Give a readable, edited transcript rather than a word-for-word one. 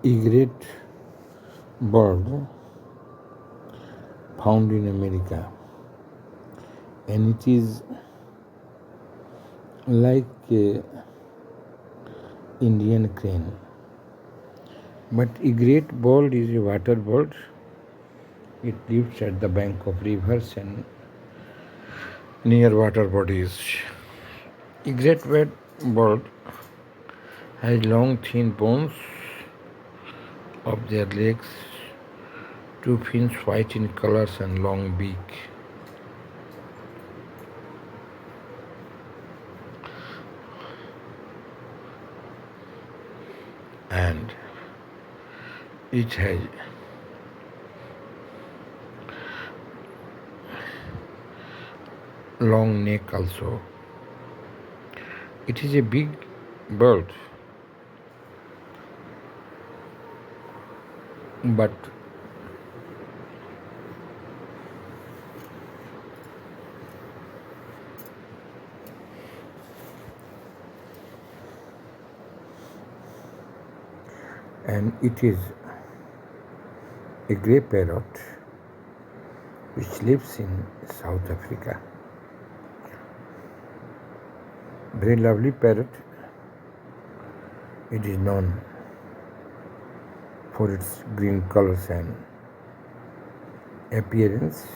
Egret bird found in America, and it is like a Indian crane. But egret bird is a water bird. It lives at the bank of rivers and near water bodies. Egret bird has long thin bones of their legs, two fins white in colors and long beak. And it has long neck also. It is a big bird, but and it is a grey parrot which lives in South Africa. Very lovely parrot. It is known for its green colors and appearance.